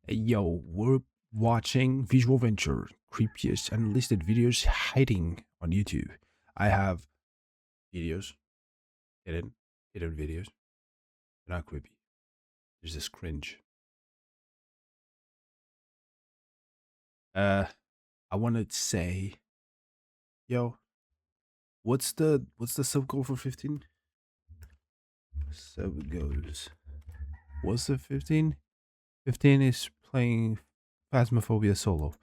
Yo, we're watching Visual Venture, creepiest unlisted videos hiding on YouTube. I have videos, hidden videos. They're not creepy. There's this cringe. I want to say, yo, what's the sub goal for 15? Sub goes. What's the 15? 15 is playing Phasmophobia solo.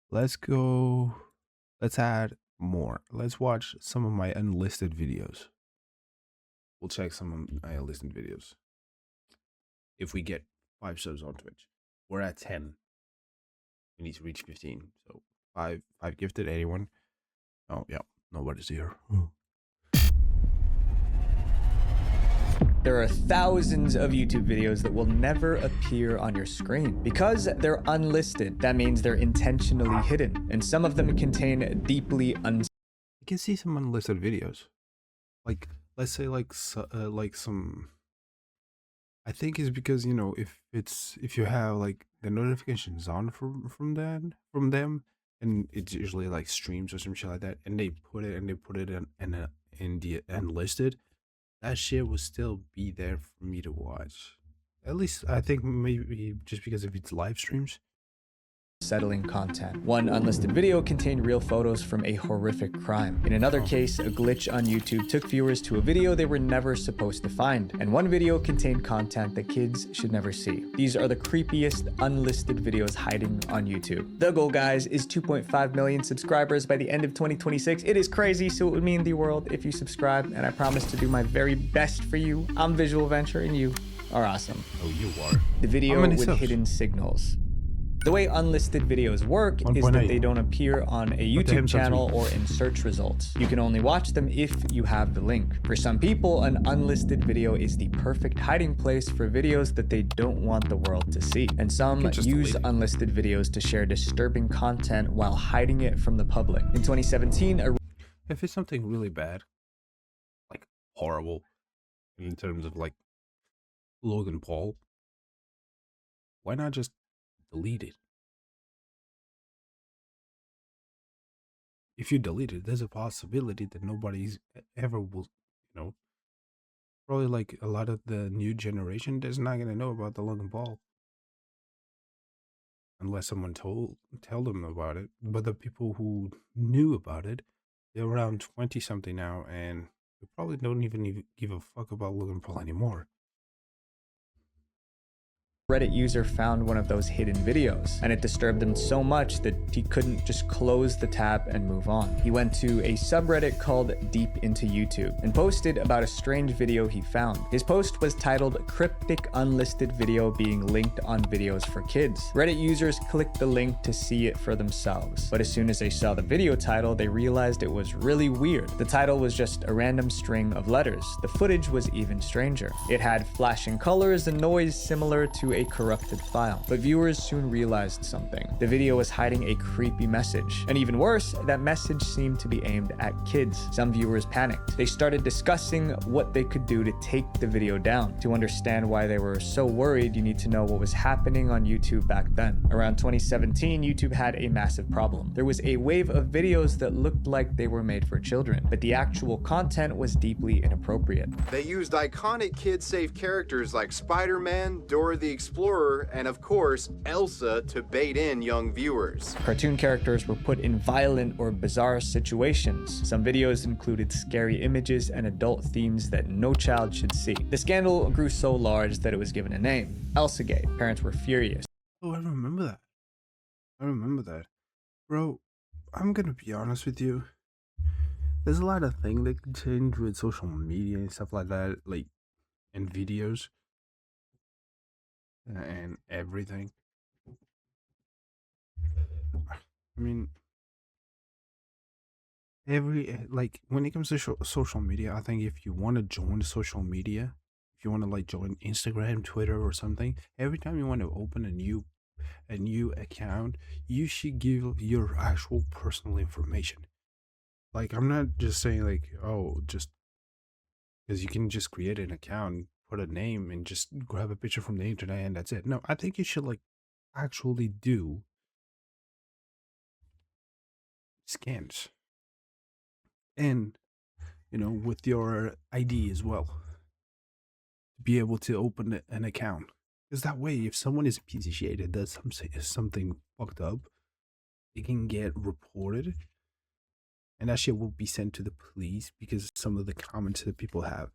Let's go. Let's add more. Let's watch some of my unlisted videos. We'll check some of my unlisted videos. If we get 5 subs on Twitch, we're at 10. We need to reach 15. So five gifted. Anyone? Oh yeah, nobody's here. There are thousands of YouTube videos that will never appear on your screen because they're unlisted. That means they're intentionally hidden, and some of them contain deeply I can see some unlisted videos. Like, let's say like some. I think it's because, if you have like the notifications on from them, and it's usually like streams or some shit like that, and they put it in the unlisted, that shit will still be there for me to watch. At least I think maybe just because of its live streams. unsettling content. One unlisted video contained real photos from a horrific crime. In another case, a glitch on YouTube took viewers to a video they were never supposed to find. And one video contained content that kids should never see. These are the creepiest unlisted videos hiding on YouTube. The goal, guys, is 2.5 million subscribers by the end of 2026. It is crazy, so it would mean the world if you subscribe, and I promise to do my very best for you. I'm Visual Venture, and you are awesome. Oh, you are. The video with hidden signals. The way unlisted videos work is that they don't appear on a YouTube channel or in search results. You can only watch them if you have the link. For some people, an unlisted video is the perfect hiding place for videos that they don't want the world to see. And some use unlisted videos to share disturbing content while hiding it from the public. In 2017, if it's something really bad, like horrible, in terms of like Logan Paul, why not just delete it? If you delete it, there's a possibility that nobody's ever will, probably like a lot of the new generation that's not gonna know about the Logan Paul unless someone tell them about it. But the people who knew about it, they're around 20 something now, and they probably don't even give a fuck about Logan Paul anymore. Reddit user found one of those hidden videos, and it disturbed him so much that he couldn't just close the tab and move on. He went to a subreddit called Deep Into YouTube and posted about a strange video he found. His post was titled "Cryptic Unlisted Video Being Linked on Videos for Kids." Reddit users clicked the link to see it for themselves, but as soon as they saw the video title, they realized it was really weird. The title was just a random string of letters. The footage was even stranger. It had flashing colors and noise similar to a corrupted file. But viewers soon realized something. The video was hiding a creepy message. And even worse, that message seemed to be aimed at kids. Some viewers panicked. They started discussing what they could do to take the video down. To understand why they were so worried, you need to know what was happening on YouTube back then. Around 2017, YouTube had a massive problem. There was a wave of videos that looked like they were made for children, but the actual content was deeply inappropriate. They used iconic kid-safe characters like Spider-Man, Dora the Explorer, and of course, Elsa to bait in young viewers. Cartoon characters were put in violent or bizarre situations. Some videos included scary images and adult themes that no child should see. The scandal grew so large that it was given a name, Elsagate. Parents were furious. Oh, I remember that. Bro, I'm gonna be honest with you. There's a lot of things that can change with social media and stuff like that, like, and videos. And everything. I mean, like when it comes to social media, I think if you want to join social media, if you want to like join Instagram, Twitter, or something, every time you want to open a new account, you should give your actual personal information. Like, I'm not just saying like, oh, just because you can just create an account, put a name, and just grab a picture from the internet and that's it. No, I think you should like actually do scans, and with your ID as well, to be able to open an account. Because that way, if someone is a piece of shit that does something fucked up, it can get reported, and that shit will be sent to the police because of some of the comments that people have.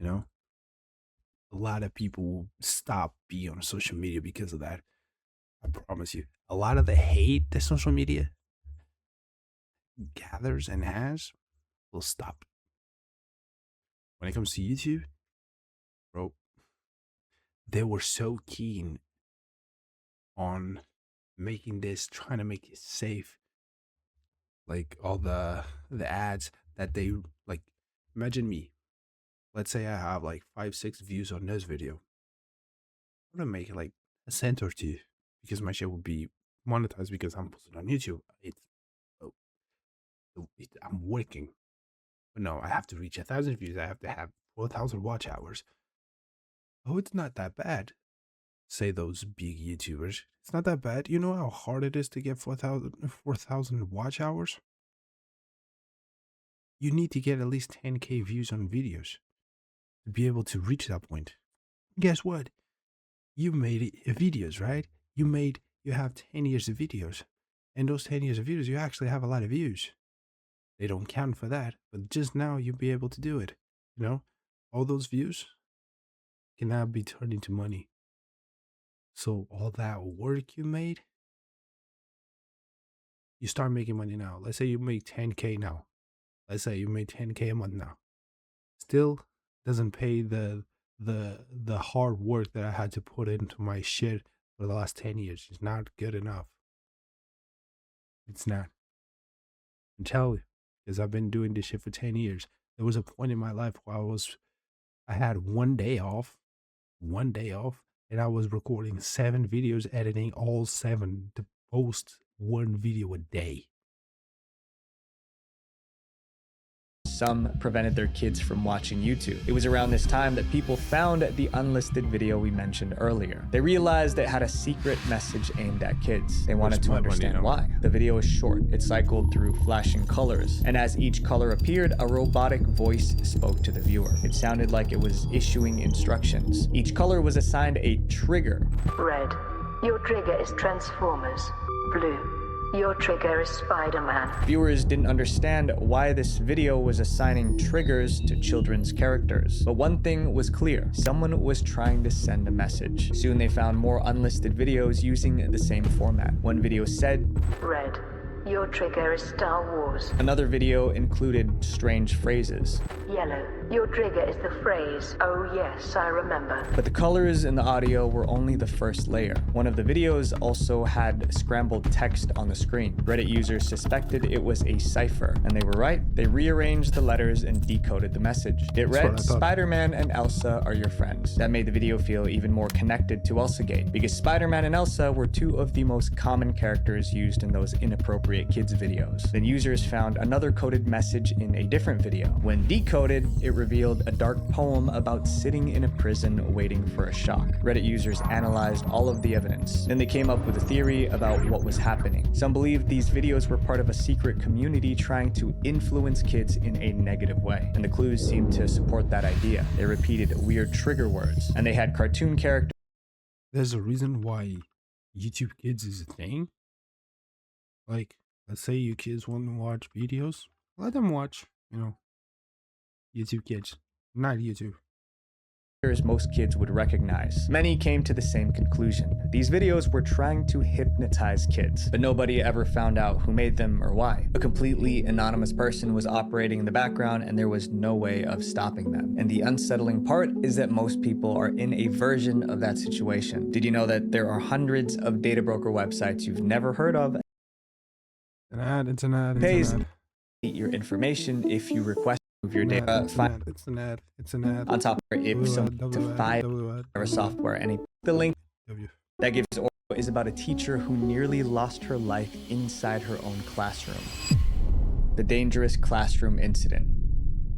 A lot of people will stop being on social media because of that. I promise you. A lot of the hate that social media gathers and has will stop. When it comes to YouTube, bro, they were so keen on trying to make it safe. Like all the ads that they like. Imagine me. Let's say I have like 5-6 views on this video. I'm gonna make like a cent or two because my shit will be monetized because I'm posting on YouTube. I'm working. But no, I have to reach 1,000 views. I have to have 4,000 watch hours. Oh, it's not that bad, say those big YouTubers. It's not that bad. You know how hard it is to get 4,000 watch hours? You need to get at least 10K views on videos to be able to reach that point. Guess what? You made videos, right? You have 10 years of videos. And those 10 years of videos, you actually have a lot of views. They don't count for that, but just now you'll be able to do it. All those views can now be turned into money. So all that work you made, you start making money now. Let's say you make 10K now. Let's say you made 10K a month now. Still doesn't pay the hard work that I had to put into my shit for the last 10 years. It's not good enough. It's not. I'm telling you, because I've been doing this shit for 10 years. There was a point in my life where I had one day off, and I was recording 7 videos, editing all 7 to post 1 video a day. Some prevented their kids from watching YouTube. It was around this time that people found the unlisted video we mentioned earlier. They realized it had a secret message aimed at kids. They wanted to understand why. The video is short. It cycled through flashing colors, and as each color appeared, a robotic voice spoke to the viewer. It sounded like it was issuing instructions. Each color was assigned a trigger. Red, your trigger is Transformers. Blue, your trigger is Spider-Man. Viewers didn't understand why this video was assigning triggers to children's characters. But one thing was clear. Someone was trying to send a message. Soon they found more unlisted videos using the same format. One video said, Red, your trigger is Star Wars. Another video included strange phrases. Yellow, your trigger is the phrase, oh yes, I remember. But the colors in the audio were only the first layer. One of the videos also had scrambled text on the screen. Reddit users suspected it was a cipher, and they were right. They rearranged the letters and decoded the message. It read, Spider-Man and Elsa are your friends. That made the video feel even more connected to Elsagate, because Spider-Man and Elsa were 2 of the most common characters used in those inappropriate kids videos. Then users found another coded message in a different video. When decoded, it revealed a dark poem about sitting in a prison waiting for a shock. Reddit users analyzed all of the evidence. Then they came up with a theory about what was happening. Some believed these videos were part of a secret community trying to influence kids in a negative way, and the clues seemed to support that idea. They repeated weird trigger words, and they had cartoon characters. There's a reason why YouTube Kids is a thing. Like, let's say you kids want to watch videos, let them watch, YouTube Kids, not YouTube. Most kids would recognize. Many came to the same conclusion. These videos were trying to hypnotize kids, but nobody ever found out who made them or why. A completely anonymous person was operating in the background, and there was no way of stopping them. And the unsettling part is that most people are in a version of that situation. Did you know that there are hundreds of data broker websites you've never heard of? It's an ad. Pays your information if you request move your data. It's an ad. On top of it, to 5 software, and the link that gives is about a teacher who nearly lost her life inside her own classroom. The dangerous classroom incident.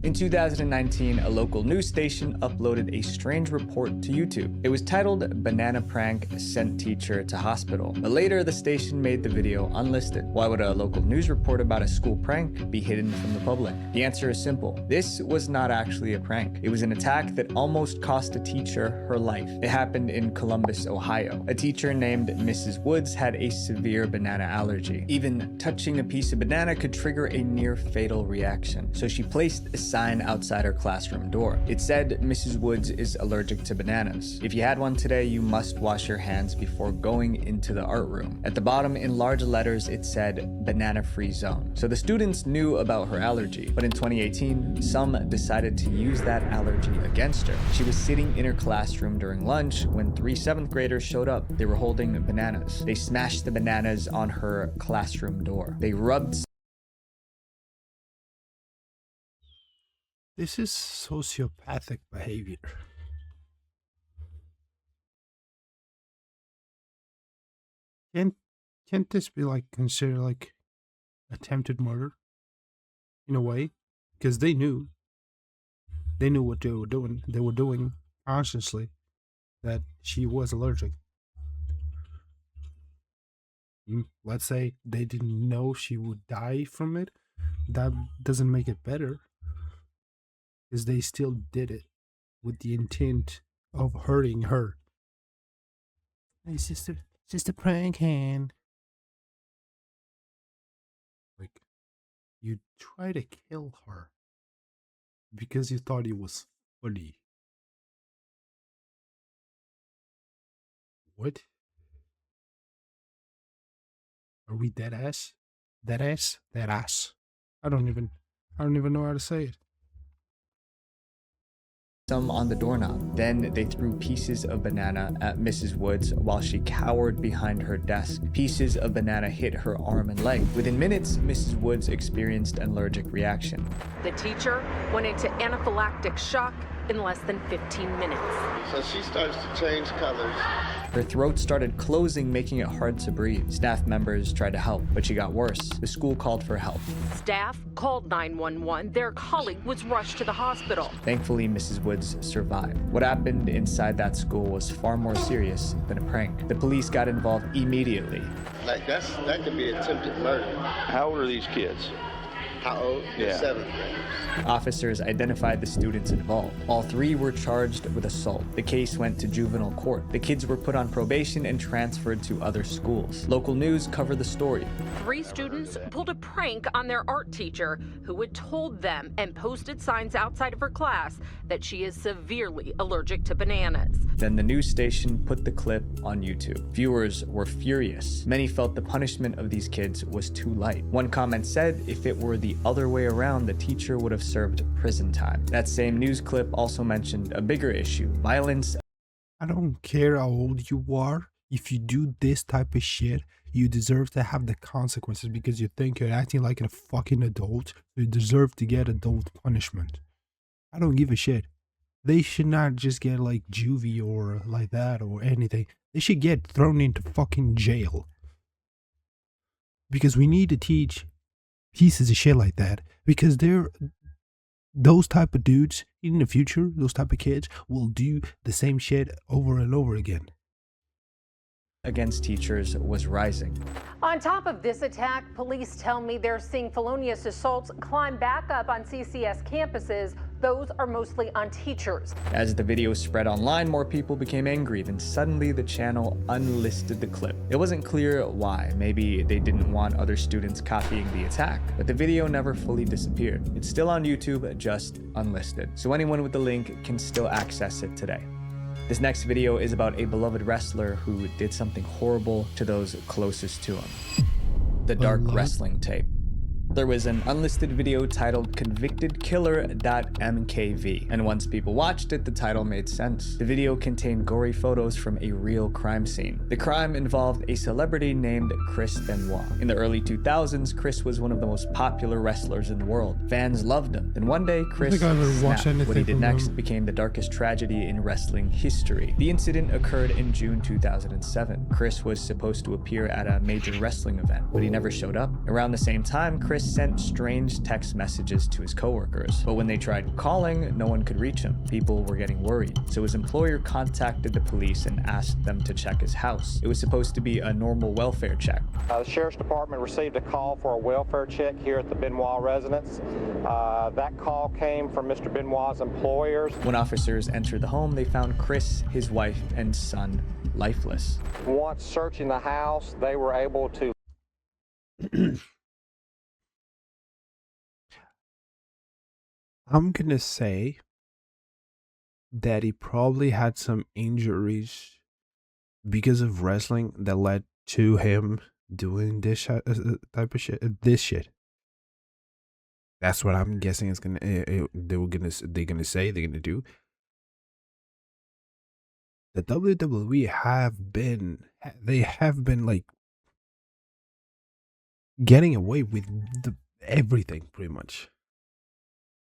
In 2019, a local news station uploaded a strange report to YouTube. It was titled "Banana Prank Sent Teacher to Hospital," but later the station made the video unlisted. Why would a local news report about a school prank be hidden from the public? The answer is simple. This was not actually a prank. It was an attack that almost cost a teacher her life. It happened in Columbus, Ohio. A teacher named Mrs. Woods had a severe banana allergy. Even touching a piece of banana could trigger a near fatal reaction. So she placed a sign outside her classroom door. It said, "Mrs. Woods is allergic to bananas. If you had one today, you must wash your hands before going into the art room." At the bottom, in large letters, it said "banana-free zone." So the students knew about her allergy, but in 2018, some decided to use that allergy against her. She was sitting in her classroom during lunch when 3 7th graders showed up. They were holding bananas. They smashed the bananas on her classroom door. They rubbed This is sociopathic behavior. Can't this be like considered like attempted murder in a way? Because they knew what they were doing. They were doing consciously that she was allergic. Let's say they didn't know she would die from it. That doesn't make it better, because they still did it with the intent of hurting her. It's just a prank hand. Like, you try to kill her because you thought it was funny. What? Are we dead ass? Dead ass? Dead ass. I don't even know how to say it. some on the doorknob. Then they threw pieces of banana at Mrs. Woods while she cowered behind her desk. Pieces of banana hit her arm and leg. Within minutes, Mrs. Woods experienced an allergic reaction. The teacher went into anaphylactic shock in less than 15 minutes. So she starts to change colors. Her throat started closing, making it hard to breathe. Staff members tried to help, but she got worse. The school called for help. Staff called 911. Their colleague was rushed to the hospital. Thankfully, Mrs. Woods survived. What happened inside that school was far more serious than a prank. The police got involved immediately. Like that could be attempted murder. How old are these kids? How old? Yeah. 7th grade. Officers identified the students involved. All 3 were charged with assault. The case went to juvenile court. The kids were put on probation and transferred to other schools. Local news covered the story. 3 students pulled a prank on their art teacher, who had told them and posted signs outside of her class that she is severely allergic to bananas. Then the news station put the clip on YouTube. Viewers were furious. Many felt the punishment of these kids was too light. One comment said if it were the other way around, the teacher would have served prison time. That same news clip also mentioned a bigger issue: violence. I don't care how old you are. If you do this type of shit, you deserve to have the consequences because you think you're acting like a fucking adult. So you deserve to get adult punishment. I don't give a shit. They should not just get like juvie or like that or anything. They should get thrown into fucking jail. Because we need to teach pieces of shit like that. Because those type of dudes in the future, those type of kids will do the same shit over and over again. Against teachers was rising. On top of this attack, police tell me they're seeing felonious assaults climb back up on CCS campuses. Those are mostly on teachers. As the video spread online, more people became angry. Then suddenly the channel unlisted the clip. It wasn't clear why. Maybe they didn't want other students copying the attack, but the video never fully disappeared. It's still on YouTube, just unlisted. So anyone with the link can still access it today. This next video is about a beloved wrestler who did something horrible to those closest to him. The dark wrestling tape. There was an unlisted video titled Convicted Killer.mkv, and once people watched it, the title made sense. The video contained gory photos from a real crime scene. The crime involved a celebrity named Chris Benoit. In the early 2000s, Chris was one of the most popular wrestlers in the world. Fans loved him. Then one day, Chris snapped. What he did next became the darkest tragedy in wrestling history. The incident occurred in June 2007. Chris was supposed to appear at a major wrestling event, but he never showed up. Around the same time, Chris Chris sent strange text messages to his coworkers, but when they tried calling, no one could reach him. People were getting worried, so his employer contacted the police and asked them to check his house. It was supposed to be a normal welfare check. The Sheriff's Department received a call for a welfare check here at the Benoit residence. That call came from Mr. Benoit's employers. When officers entered the home, they found Chris, his wife, and son lifeless. Once searching the house, they were able to I'm gonna say that he probably had some injuries because of wrestling that led to him doing this type of shit. This shit. That's what I'm guessing is gonna they're gonna say they're gonna do. The WWE have been like getting away with everything pretty much.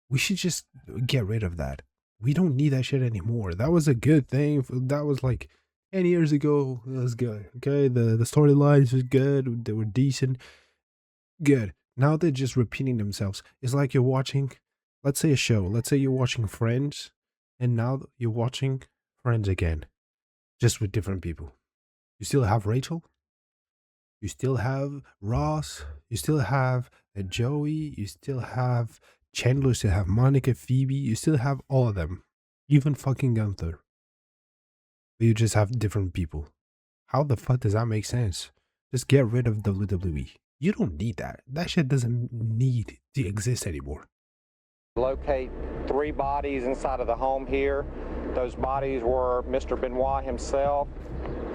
We should just get rid of that. We don't need that shit anymore. That was a good thing. That was like 10 years ago. It was good. Okay, the storylines was good. They were decent. Good. Now they're just repeating themselves. It's like you're watching, let's say a show. Let's say you're watching Friends, and now you're watching Friends again, just with different people. You still have Rachel. You still have Ross. You still have Joey. You still have Chandler. You still have Monica, Phoebe. You still have all of them. Even fucking Gunther. But you just have different people. How the fuck does that make sense? Just get rid of WWE. You don't need that. That shit doesn't need to exist anymore. locate 3 bodies inside of the home here. Those bodies were Mr. Benoit himself,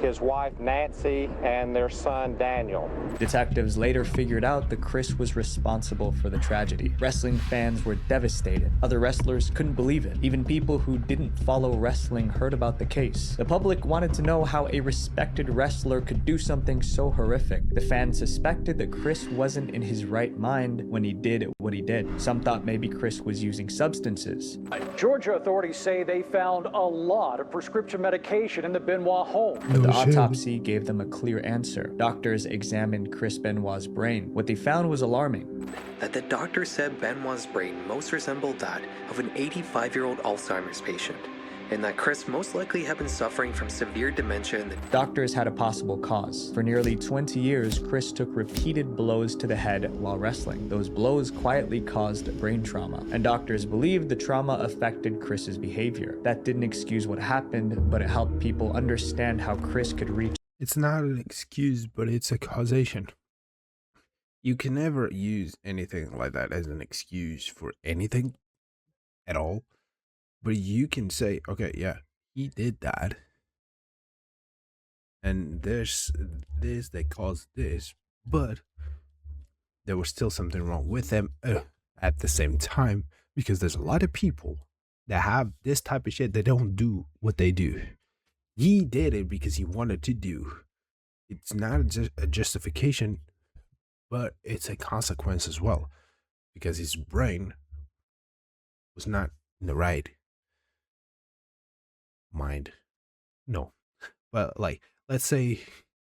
his wife Nancy, and their son Daniel. Detectives later figured out that Chris was responsible for the tragedy. Wrestling fans were devastated. Other wrestlers couldn't believe it. Even people who didn't follow wrestling heard about the case. The public wanted to know how a respected wrestler could do something so horrific. The fans suspected that Chris wasn't in his right mind when he did what he did. Some thought maybe Chris was using substances. Georgia authorities say they found a lot of prescription medication in the Benoit home. The autopsy gave them a clear answer. Doctors examined Chris Benoit's brain. What they found was alarming. That the doctor said Benoit's brain most resembled that of an 85-year-old Alzheimer's patient, and that Chris most likely had been suffering from severe dementia in the... Doctors had a possible cause. For nearly 20 years, Chris took repeated blows to the head while wrestling. Those blows quietly caused brain trauma, and doctors believed the trauma affected Chris's behavior. That didn't excuse what happened, but it helped people understand how Chris could reach... It's not an excuse, but it's a causation. You can never use anything like that as an excuse for anything at all. But you can say, okay, yeah, he did that. And there's this that caused this. But there was still something wrong with them at the same time. Because there's a lot of people that have this type of shit that don't do what they do. He did it because he wanted to do. It's not a justification, but it's a consequence as well. Because his brain was not in the right mind. No. But like, let's say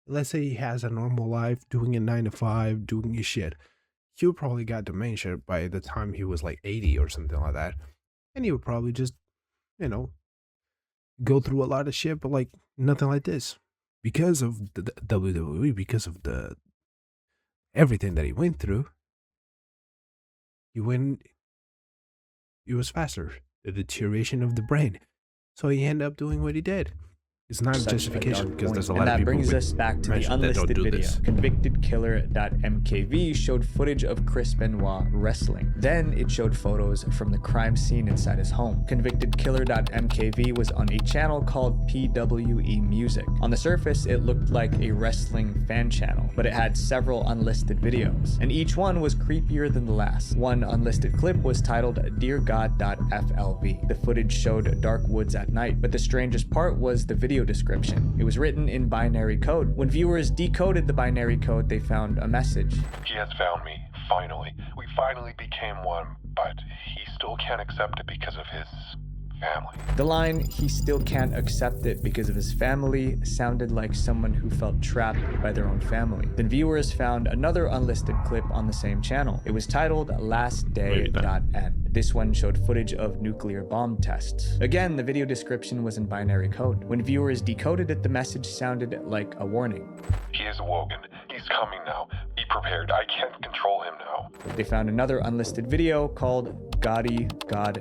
he has a normal life, doing a 9 to 5, doing his shit. He probably got dementia by the time he was like 80 or something like that. And he would probably just, go through a lot of shit, but like nothing like this. Because of the WWE, because of the everything that he went through, he was faster. The deterioration of the brain. So he ended up doing what he did. It's not a justification because there's a lot of people. And that brings us back to the unlisted video. ConvictedKiller.mkv showed footage of Chris Benoit wrestling. Then it showed photos from the crime scene inside his home. ConvictedKiller.mkv was on a channel called PWE Music. On the surface, it looked like a wrestling fan channel, but it had several unlisted videos, and each one was creepier than the last. One unlisted clip was titled DearGod.flv. The footage showed dark woods at night, but the strangest part was the video description. It was written in binary code. When viewers decoded the binary code, they found a message. He has found me, finally. We finally became one, but he still can't accept it because of his family. The line, "he still can't accept it because of his family," sounded like someone who felt trapped by their own family. Then viewers found another unlisted clip on the same channel. It was titled "lastday.end." This one showed footage of nuclear bomb tests. Again, the video description was in binary code. When viewers decoded it, the message sounded like a warning. He is awoken. He's coming now. Be prepared. I can't control him now. They found another unlisted video called God.mp4.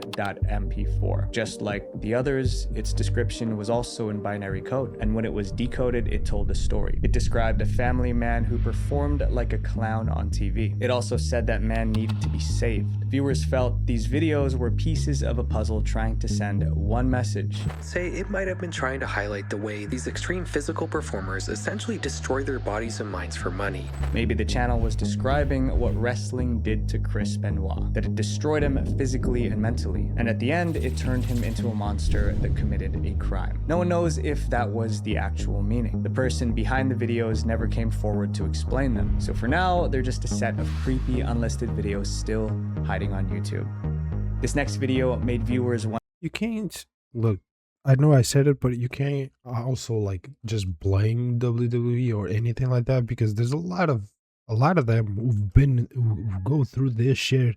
Just like the others, its description was also in binary code, and when it was decoded, it told a story. It described a family man who performed like a clown on TV. It also said that man needed to be saved. Viewers felt these videos were pieces of a puzzle trying to send one message. Say it might have been trying to highlight the way these extreme physical performers essentially destroy their bodies and minds for money. Maybe the channel was describing what wrestling did to Chris Benoit, that it destroyed him physically and mentally, and at the end, it turned him into a monster that committed a crime. No one knows if that was the actual meaning. The person behind the videos never came forward to explain them, so for now, they're just a set of creepy unlisted videos still hiding on YouTube. This next video made viewers want— You can't look. I know I said it, but you can't also like just blame WWE or anything like that, because there's a lot of them who go through this shit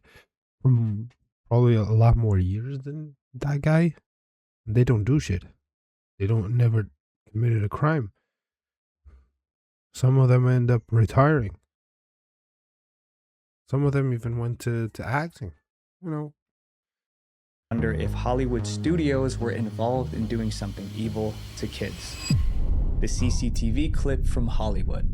from probably a lot more years than that guy. They don't do shit. They don't never committed a crime. Some of them end up retiring. Some of them even went to acting. You know. wonder if Hollywood studios were involved in doing something evil to kids. The CCTV clip from Hollywood.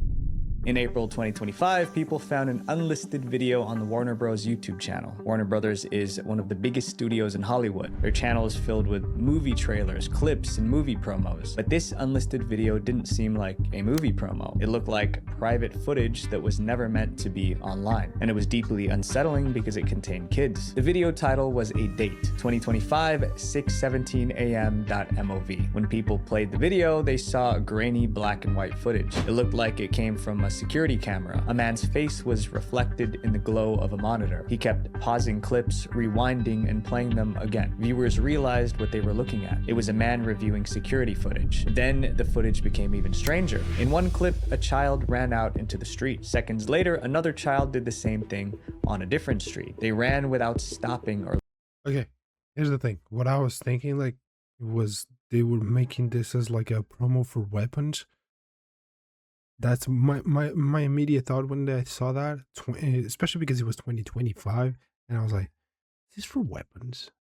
In April 2025, people found an unlisted video on the Warner Bros. YouTube channel. Warner Brothers is one of the biggest studios in Hollywood. Their channel is filled with movie trailers, clips, and movie promos. But this unlisted video didn't seem like a movie promo. It looked like private footage that was never meant to be online. And it was deeply unsettling because it contained kids. The video title was a date, 2025, 6:17 a.m.mov. When people played the video, they saw grainy black and white footage. It looked like it came from a security camera. A man's face was reflected in the glow of a monitor. He kept pausing clips, rewinding, and playing them again. Viewers realized what they were looking at. It was a man reviewing security footage. Then the footage became even stranger. In one clip, a child ran out into the street. Seconds later, another child did the same thing on a different street. They ran without stopping or— Okay, here's the thing. What I was thinking, like, was they were making this as like a promo for weapons. That's my immediate thought when I saw that, especially because it was 2025, and I was like, is this for weapons?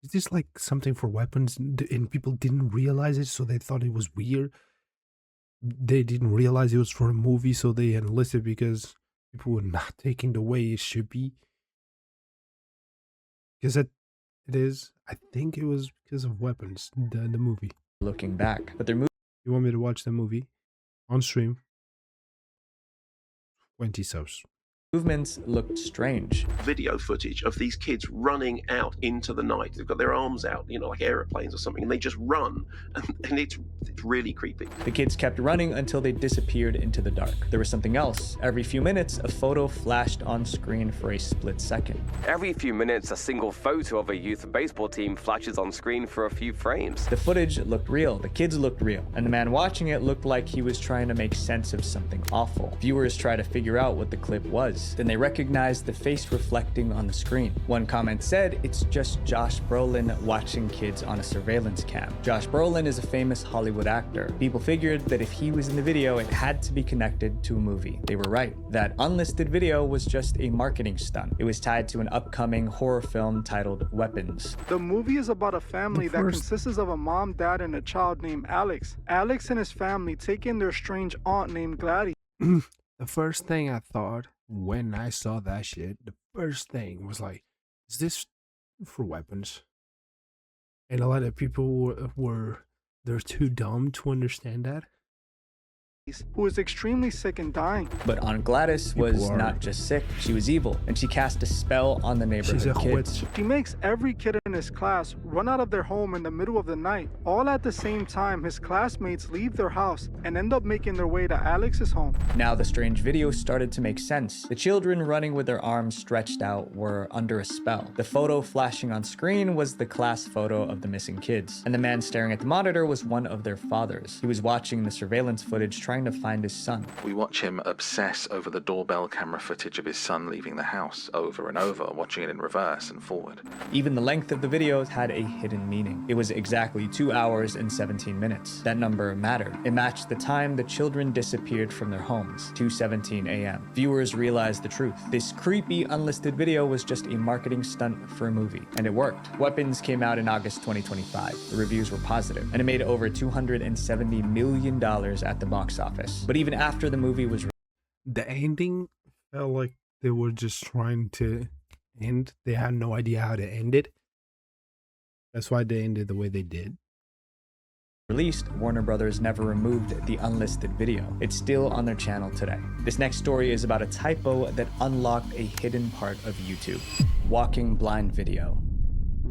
Is this like something for weapons? And people didn't realize it, so they thought it was weird. They didn't realize it was for a movie, so they enlisted because people were not taking the way it should be. Because it is, I think it was because of weapons, the movie. looking back. But their You want me to watch the movie? On stream, 20 subs. movements looked strange. Video footage of these kids running out into the night. They've got their arms out, you know, like aeroplanes or something, and they just run, and it's really creepy. The kids kept running until they disappeared into the dark. There was something else. Every few minutes, a photo flashed on screen for a split second. Every few minutes, a single photo of a youth baseball team flashes on screen for a few frames. The footage looked real, the kids looked real, and the man watching it looked like he was trying to make sense of something awful. Viewers tried to figure out what the clip was. Then they recognized the face reflecting on the screen. One comment said, "It's just Josh Brolin watching kids on a surveillance cam." Josh Brolin is a famous Hollywood actor. People figured that if he was in the video, it had to be connected to a movie. They were right. That unlisted video was just a marketing stunt. It was tied to an upcoming horror film titled Weapons. The movie is about a family that consists of a mom, dad, and a child named Alex. Alex and his family take in their strange aunt named Gladys. The first thing I thought when I saw that shit, the first thing was like, is this for weapons? And a lot of people they're too dumb to understand that. who is extremely sick and dying. But Aunt Gladys was not just sick, she was evil, and she cast a spell on the neighborhood kids. She makes every kid in his class run out of their home in the middle of the night. All at the same time, his classmates leave their house and end up making their way to Alex's home. Now the strange video started to make sense. The children running with their arms stretched out were under a spell. The photo flashing on screen was the class photo of the missing kids, and the man staring at the monitor was one of their fathers. He was watching the surveillance footage trying to find his son. We watch him obsess over the doorbell camera footage of his son leaving the house over and over, watching it in reverse and forward. Even the length of the video had a hidden meaning. It was exactly 2 hours and 17 minutes. That number mattered. It matched the time the children disappeared from their homes, 2:17 a.m. Viewers realized the truth. This creepy, unlisted video was just a marketing stunt for a movie, and it worked. Weapons came out in August 2025. The reviews were positive, and it made over $270 million at the box office. But even after the movie was the ending felt like they were just trying to end. They had no idea how to end it. That's why they ended the way they did. Released, Warner Brothers never removed the unlisted video. It's still on their channel today. This next story is about a typo that unlocked a hidden part of YouTube. Walking blind video.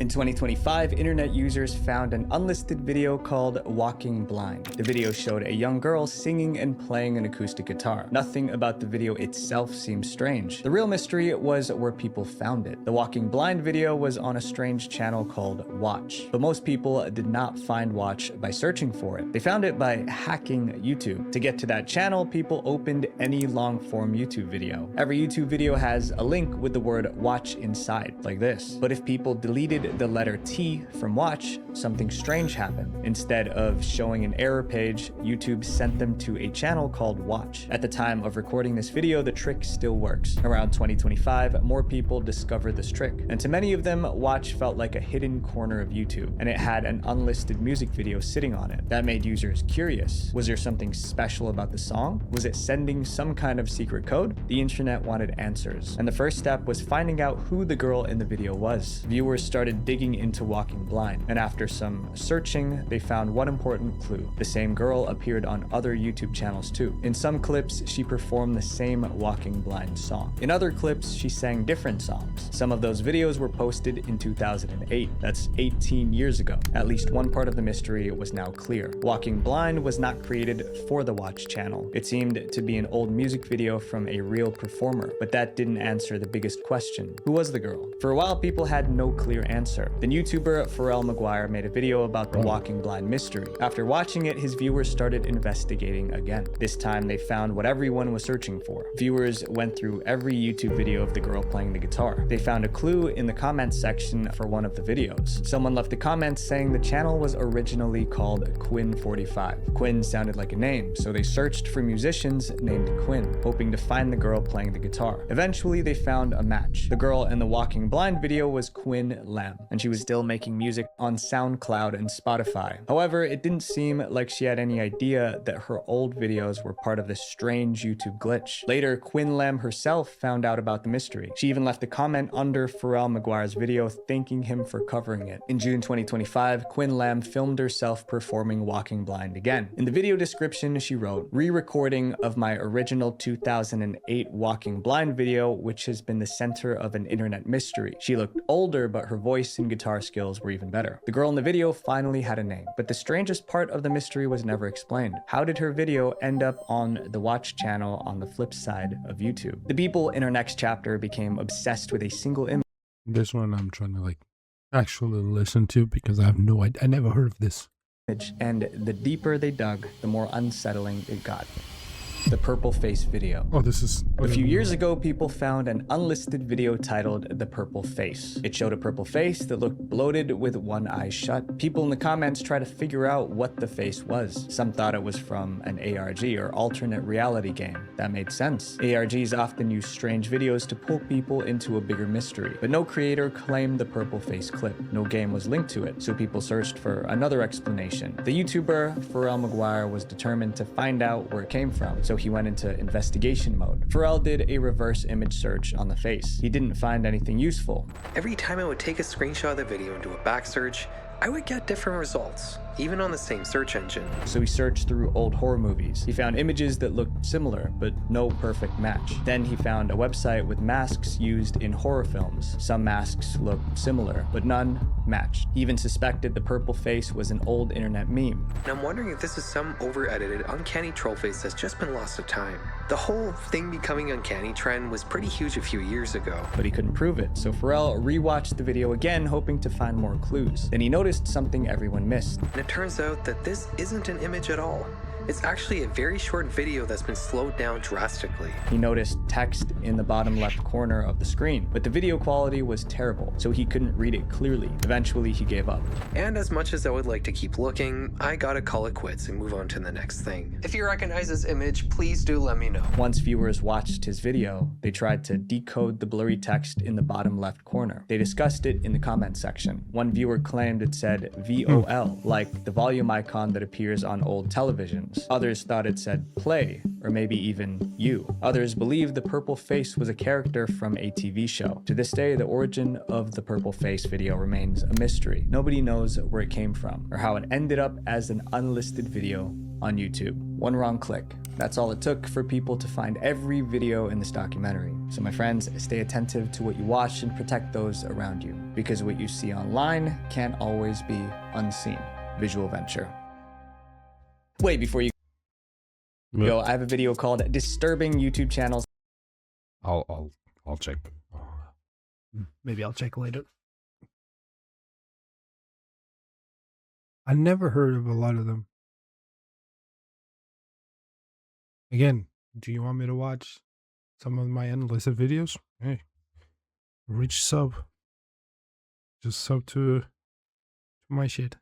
In 2025, internet users found an unlisted video called Walking Blind. The video showed a young girl singing and playing an acoustic guitar. Nothing about the video itself seemed strange. The real mystery was where people found it. The Walking Blind video was on a strange channel called Watch, but most people did not find Watch by searching for it. They found it by hacking YouTube. To get to that channel, people opened any long-form YouTube video. Every YouTube video has a link with the word Watch inside, like this. But if people deleted the letter T from Watch, something strange happened. Instead of showing an error page, YouTube sent them to a channel called Watch. At the time of recording this video, the trick still works. Around 2025, more people discovered this trick, and to many of them, Watch felt like a hidden corner of YouTube, and it had an unlisted music video sitting on it. That made users curious. Was there something special about the song? Was it sending some kind of secret code? The internet wanted answers, and the first step was finding out who the girl in the video was. Viewers started digging into Walking Blind, and after some searching, they found one important clue. The same girl appeared on other YouTube channels too. In some clips, she performed the same Walking Blind song. In other clips, she sang different songs. Some of those videos were posted in 2008. That's 18 years ago. At least one part of the mystery was now clear. Walking Blind was not created for the Watch channel. It seemed to be an old music video from a real performer, but that didn't answer the biggest question. Who was the girl? For a while, people had no clear answer. Then YouTuber Pharrell Maguire made a video about the Walking Blind mystery. After watching it, his viewers started investigating again. This time they found what everyone was searching for. Viewers went through every YouTube video of the girl playing the guitar. They found a clue in the comments section for one of the videos. Someone left a comment saying the channel was originally called Quinn45. Quinn sounded like a name, so they searched for musicians named Quinn, hoping to find the girl playing the guitar. Eventually they found a match. The girl in the Walking Blind video was Quinn Lam, and she was still making music on SoundCloud and Spotify. However, it didn't seem like she had any idea that her old videos were part of this strange YouTube glitch. Later, Quinn Lam herself found out about the mystery. She even left a comment under Pharrell Maguire's video thanking him for covering it. In June 2025, Quinn Lam filmed herself performing Walking Blind again. In the video description, she wrote, "Re-recording of my original 2008 Walking Blind video, which has been the center of an internet mystery. She looked older, but her voice and guitar skills were even better." The girl in the video finally had a name, but the strangest part of the mystery was never explained. How did her video end up on the Watch channel on the flip side of YouTube? The people in our next chapter became obsessed with a single image. This one I'm trying to actually listen to because I have no idea. I never heard of this. And the deeper they dug, the more unsettling it got. The purple face video. Oh, this is... A few years ago, people found an unlisted video titled The Purple Face. It showed a purple face that looked bloated with one eye shut. People in the comments tried to figure out what the face was. Some thought it was from an ARG or alternate reality game. That made sense. ARGs often use strange videos to pull people into a bigger mystery, but no creator claimed the purple face clip. No game was linked to it, so people searched for another explanation. The YouTuber Pharrell Maguire was determined to find out where it came from, so he went into investigation mode. Pharrell did a reverse image search on the face. He didn't find anything useful. Every time I would take a screenshot of the video and do a back search, I would get different results. even on the same search engine. So he searched through old horror movies. He found images that looked similar, but no perfect match. Then he found a website with masks used in horror films. Some masks looked similar, but none matched. He even suspected the purple face was an old internet meme. And I'm wondering if this is some over-edited, uncanny troll face that's just been lost to time. The whole thing becoming uncanny trend was pretty huge a few years ago. But he couldn't prove it, so Pharrell rewatched the video again, hoping to find more clues. Then he noticed something everyone missed. And it turns out that this isn't an image at all. It's actually a very short video that's been slowed down drastically. He noticed text in the bottom left corner of the screen, but the video quality was terrible, so he couldn't read it clearly. Eventually, he gave up. And as much as I would like to keep looking, I gotta call it quits and move on to the next thing. If you recognize this image, please do let me know. Once viewers watched his video, they tried to decode the blurry text in the bottom left corner. They discussed it in the comments section. One viewer claimed it said VOL, like the volume icon that appears on old televisions. Others thought it said play, or maybe even you. Others believed the purple face was a character from a TV show. To this day, the origin of the purple face video remains a mystery. Nobody knows where it came from, or how it ended up as an unlisted video on YouTube. One wrong click. That's all it took for people to find every video in this documentary. So my friends, stay attentive to what you watch and protect those around you, because what you see online can't always be unseen. Visual Venture. Wait, before you go, I have a video called Disturbing YouTube Channels. I'll check. Maybe I'll check later. I never heard of a lot of them. Again, do you want me to watch some of my unlisted videos? Hey, reach sub. Just sub to my shit.